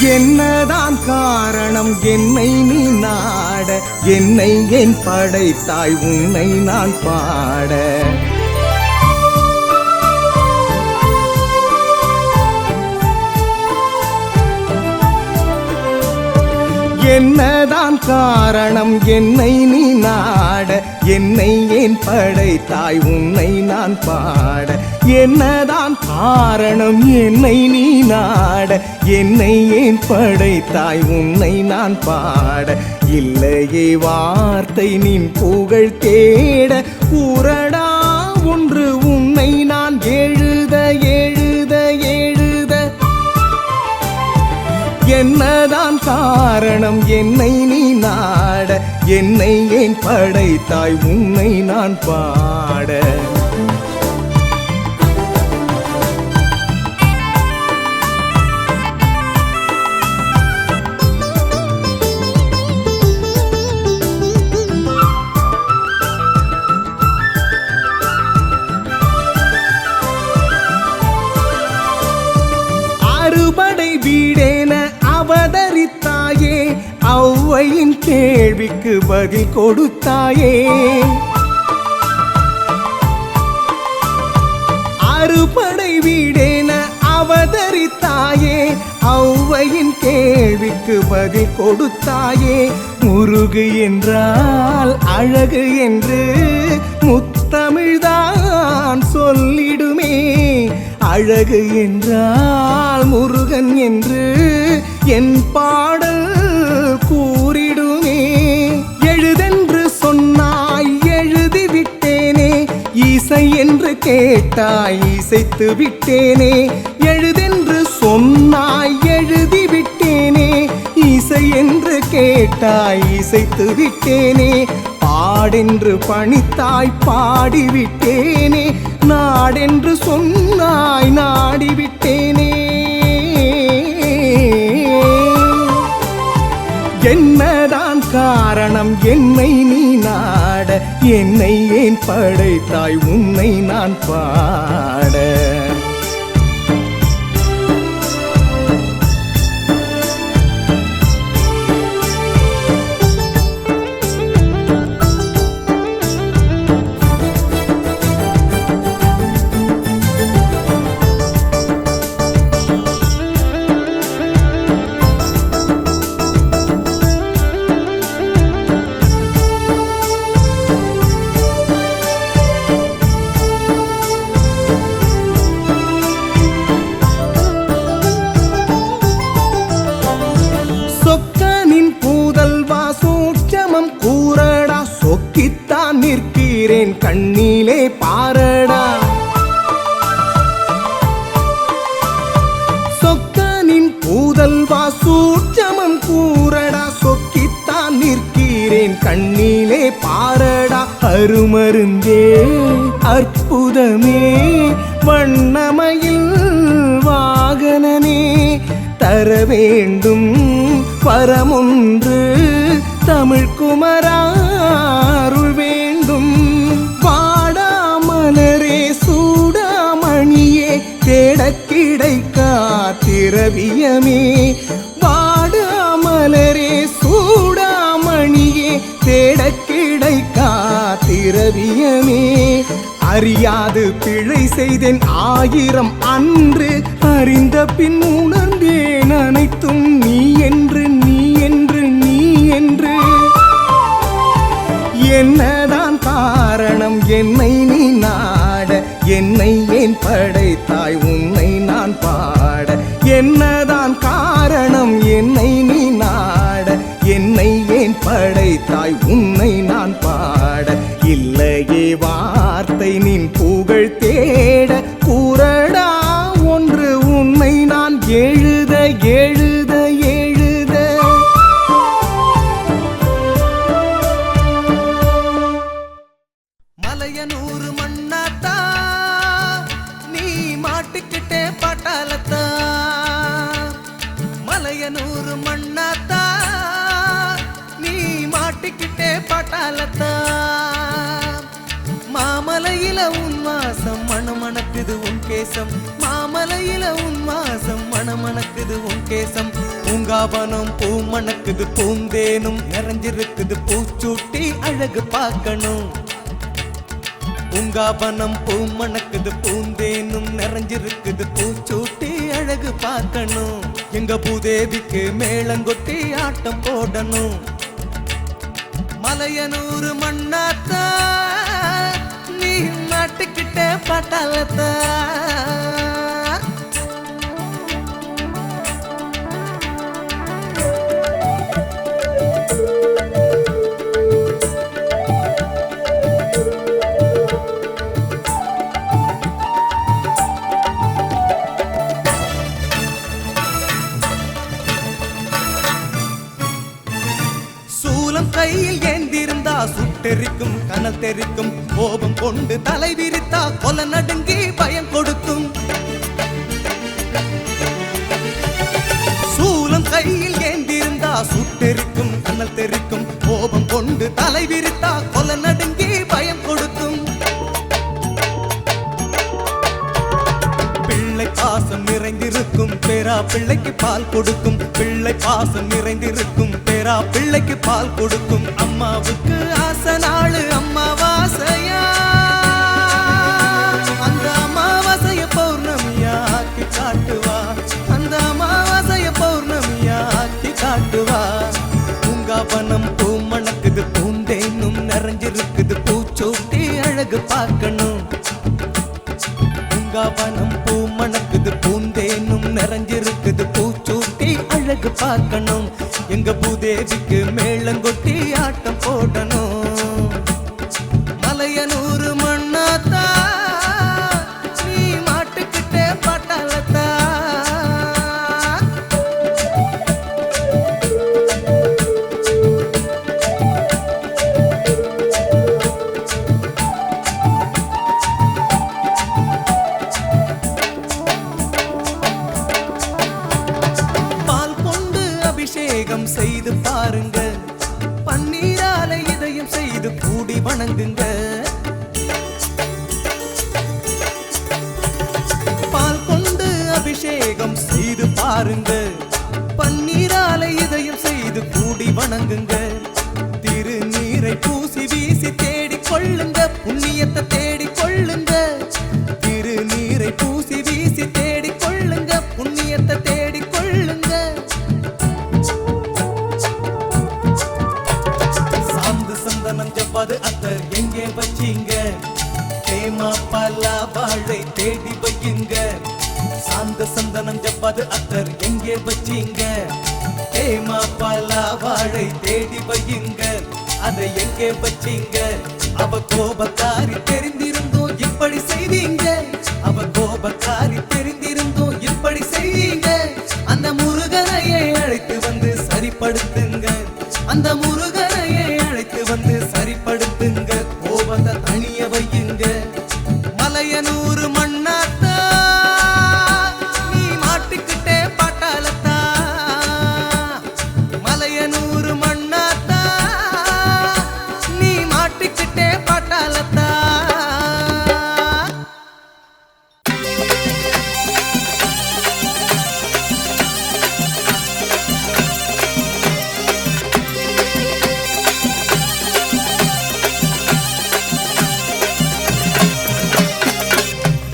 என்னதான் காரணம் என்னை நீ நாட, என்னை ஏன் படைத்தாய் உன்னை நான் பாட. என்னதான் காரணம் என்னை நீ நாட, என்னை ஏன் படைத்தாய் உன்னை நான் பாட. என்னதான் காரணம் என்னை நீ நாட, என்னை ஏன் படைத்தாய் உன்னை நான் பாட. இல்லையே வார்த்தை நின் புகழ் தேட, கூறடா ஒன்று உன்னை நான் எழுத எழுத எழுத. என்னதான் காரணம் என்னை நீ நாட, என்னை ஏன் படைத்தாய் உன்னை நான் பாட. அறுபடை வீடேன அவதரித்தாயே, ஔவையின் கேள்விக்கு பதில் கொடுத்தாயே. அறுபடை வீடேன அவதரித்தாயே, ஔவையின் கேள்விக்கு பதில் கொடுத்தாயே. முருகு என்றால் அழகு என்று முத்தமிழ்தான் சொல்லிடுமே. அழகு என்றால் முருகன் என்று என் பாடல் கூறிடுமே. எழுதென்று சொன்னாய் எழுதிவிட்டேனே, இசை என்று கேட்டாய் இசைத்து விட்டேனே. எழுதென்று சொன்னாய் எழுதிவிட்டேனே, இசை என்று கேட்டாய் இசைத்து விட்டேனே. பாடென்று பணித்தாய் பாடிவிட்டேனே, நாடென்று சொன்னாய் நாடிவிட்டேனே. என்னதான் காரணம் என்னை நீ நாட, என்னை ஏன் படைத்தாய் உன்னை நான் பாட. கூறடா சொக்கித்தான் நிற்கிறேன் கண்ணிலே பாரடா. சொக்கனின் பூதல்வா சூட்சமம் கூறடா, சொக்கித்தான் நிற்கிறேன் கண்ணிலே பாரடா. அருமருந்தே அற்புதமே வண்ணமயில் வாகனனே, தர வேண்டும் வரமொன்று தமிழ் குமரா அருள் வேண்டும். வாடாமலரே சூடாமணியே, தேட கிடைக்கா திரவியமே. வாடாமலரே சூடாமணியே, தேட கிடைக்கா திரவியமே. அறியாது பிழை செய்தேன் ஆயிரம் அன்று, அறிந்த பின் உணர்ந்தேன் அனைத்தும் நீ என்று நீ என்று நீ என்று. என்னதான் காரணம் என்னை நீ நாட, என்னை ஏன் படைத்தாய் உன்னை நான் பாட. என்னதான் காரணம் என்னை நீ நாட, என்னை ஏன் படைத்தாய் உன்னை நான் பாட. இல்லையே வார்த்தை நின் புகழ் தேட, கூறடா ஒன்று உன்னை நான் எழுத எழுத எழுத. மலையனூர் மண்ணாத்தா நீ மாட்டிக்கிட்டே பட்டாளத்தா. மலையனூர் மண்ணாத்தா நீ மாட்டிக்கிட்டே பட்டாளத்தா. மாம மாமலையில உன் வாசம் மணமணக்குது உன் கேசம், மாமலையில உன் வாசம் மணமணக்குது உன் கேசம். பூங்காவனம் பூ மணக்குது பூந்தேனும் நிறைஞ்சிருக்குது பூச்சூட்டி அழகு பார்க்கணும். பூங்காவனம் பூ மணக்குது பூந்தேனும் நிறைஞ்சிருக்குது பூச்சூட்டி அழகு பார்க்கணும். எங்க பூதேவிக்கு மேளங்கொட்டி ஆட்டம் போடணும். மலையனூர் மண்ணாத்தா நீ மாட்டுக்கிட்ட பட்டாளத்தா, கையில் ஏந்திருந்தா சுட்டெரிக்கும் கனல் தெரிக்கும், கோபம் கொண்டு தலை விரித்தா கொல நடுங்கி பயம் கொடுக்கும். சூலம் கையில் ஏந்திருந்தா சுட்டெரிக்கும் கனல் தெரிக்கும், கோபம் கொண்டு தலை விரித்தா கொல நடுங்கி பயம் கொடுக்கும். பிள்ளை பாசம் நிறைந்திருக்கும் பேரா பிள்ளைக்கு பால் கொடுக்கும், பிள்ளை பாசம் நிறைந்திருக்கும் பேரா பிள்ளைக்கு பால் கொடுக்கும். அம்மாவுக்கு ஆசனாளு அம்மாவாசையா, அந்த அமாவாசைய பௌர்ணமியா ஆக்கி காட்டுவா, அந்த அமாவாசைய பௌர்ணமியா ஆக்கி காட்டுவா. பூங்காவனம் பூ மணக்குது பூந்தேனும் நிறைஞ்சிருக்குது பூச்சூட்டி அழகு பார்க்கணும். பூங்காவனம் பூ மணக்குது பூந்தேனும் நிறைஞ்சிருக்குது பூச்சூட்டி அழகு பார்க்கணும். எங்க பூதேவிக்கு மேளங்கொட்டி ஆட்டம் போடணும். மலையனூர் மண்ணாத்தா நீ மாட்டுக்கிட்டே பட்டாளத்தா, அபிஷேகம் செய்து பாருங்க, பன்னீரால இதயம் செய்து கூடி வணங்குங்க. பால் கொண்டு அபிஷேகம் செய்து பாருங்க, பன்னீரால இதயம் செய்து கூடி வணங்குங்க. திருநீரை பூசி வீசி தேடிக் கொள்ளுங்க, புண்ணியத்தை தேடிக் கொள்ளுங்க. திருநீரை பூசி வீசி தேடிக் கொள்ளுங்க, புண்ணியத்தை தேடிக் கொள்ளுங்க. ஜப்பாது அத்தர் எங்கே வச்சீங்க, தேமா பலா வாழை தேடி வையுங்க. சாந்த சந்தனம் ஜப்பாது அத்தர் எங்கே வச்சீங்க, தேமா பலா வாழை தேடி வையுங்க. அதை எங்கே வச்சீங்க, அவ கோபக்காரி தெரிந்திருந்தோ இப்படி செய்வீங்க, அவ கோபக்காரி தெரிந்திருந்தோ இப்படி செய்வீங்க. அந்த முருகனையை அழைத்து வந்து சரிப்படுத்துங்க, அந்த முருகனையை அழைத்து வந்து சரிப்படுத்துங்க. கோபத்தை தனிய வையுங்க. மலையனூர் மண்ணாத்தா நீ மாட்டுக்கிட்டே பட்டாளத்தா, மலையனூர் மண்ணாத்தா நீ மாட்டுக்கிட்டே பட்டாளத்தா.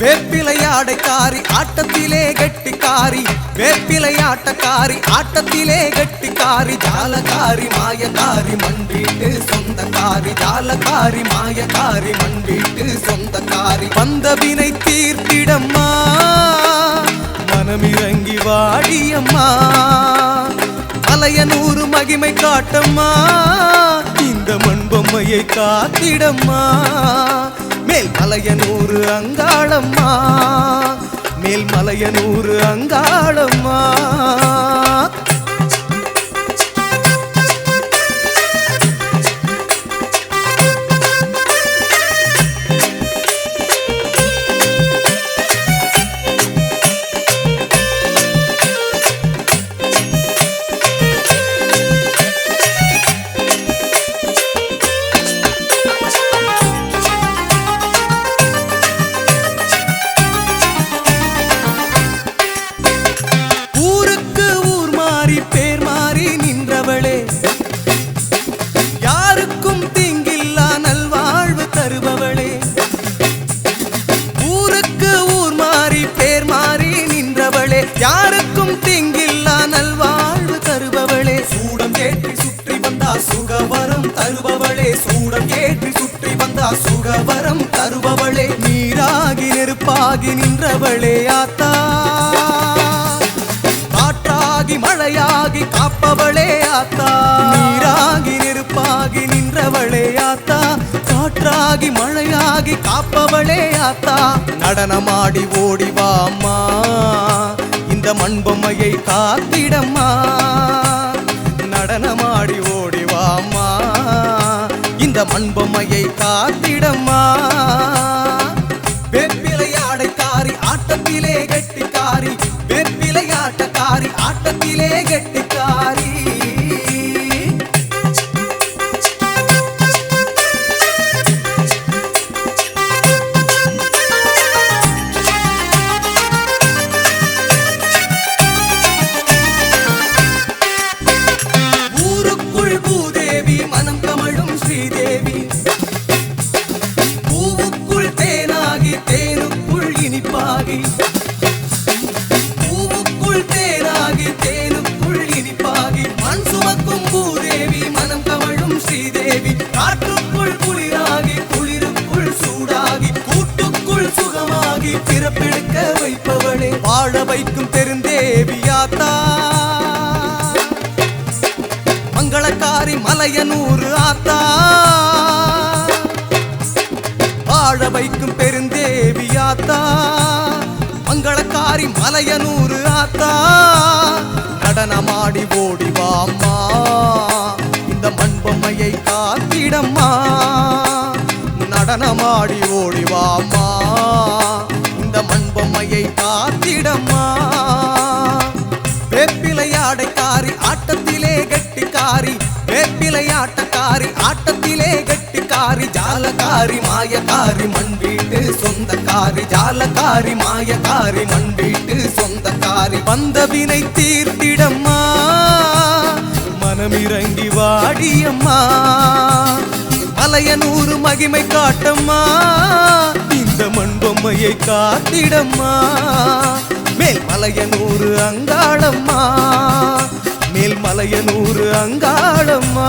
வேப்பிலையாடைக்காரி ஆட்டத்திலே கெட்டிக்காரி, வேப்பிலையாட்டக்காரி ஆட்டத்திலே கெட்டிக்காரி. ஜாலக்காரி மாயக்காரி மண் வீட்டு சொந்தக்காரி, ஜாலக்காரி மாயக்காரி மண் வீட்டு சொந்தக்காரி. வந்த வினை தீர்த்திடம்மா மனமிறங்கி வாடியம்மா, மலையனூர் மகிமை காட்டம்மா, இந்த மண்பொம்மையை காத்திடம்மா. மேல் மலையனூர் அங்காளம்மா, மேல் மலையனூர் அங்காளம்மா. நெருப்பாகி நின்றவளே ஆத்தா காற்றாகி மழையாகி காப்பவளே ஆத்தா நீராகி நெருப்பாகி நின்றவளே ஆத்தா காற்றாகி மழையாகி காப்பவளே ஆத்தா நடனமாடி ஓடிவா அம்மா இந்த மண்பொம்மையை காத்திடம்மா நடனமாடி ஓடிவா அம்மா இந்த மண்பொம்மையை காத்திடம்மா வேப்பிலையாடைக்காரி ஆட்டத்திலே கெட்டிக்காரி வேப்பிலையாட்டக்காரி ஆட்டத்திலே கெட்டிக்காரி பூவுக்குள் தேனாகி தேனுக்குள் இனிப்பாகி மண் சுமக்கும் பூதேவி மனம் கமழும் ஸ்ரீதேவி காற்றுக்குள் குளிராகி குளிருக்குள் சூடாகி கூட்டுக்குள் சுகமாகி பிறப்பெடுக்க வைப்பவளே வாழ வைக்கும் பெருந்தேவியாத்தா மங்களக்காரி மலையனூர் ஆத்தா வாழ வைக்கும் பெருந்தேவியாத்தா மங்களக்காரி மலையனூர் ஆத்தா நடனமாடி ஓடிவா அம்மா இந்த மண்பொம்மையை காத்திடம்மா நடனமாடி ஓடிவா அம்மா இந்த மண்பொம்மையை காத்திடம்மா வேப்பிலையாடைக்காரி ஆட்டத்திலே கெட்டிக்காரி வேப்பிலையாட்டக்காரி ஆட்டத்திலே கெட்டிக்காரி ஜாலக்காரி மாயக்காரி மண் வீட்டு சொந்தக்காரி ஜாலக்காரி மாயக்காரி மண் வீட்டு சொந்தக்காரி வந்த வினை தீர்த்திடம்மா மனமிறங்கி வாடியம்மா மலையனூர் மகிமை காட்டம்மா இந்த மண்பொம்மையை காத்திடம்மா மேல் மலையனூர் அங்காளம்மா மேல் மலையனூர் அங்காளம்மா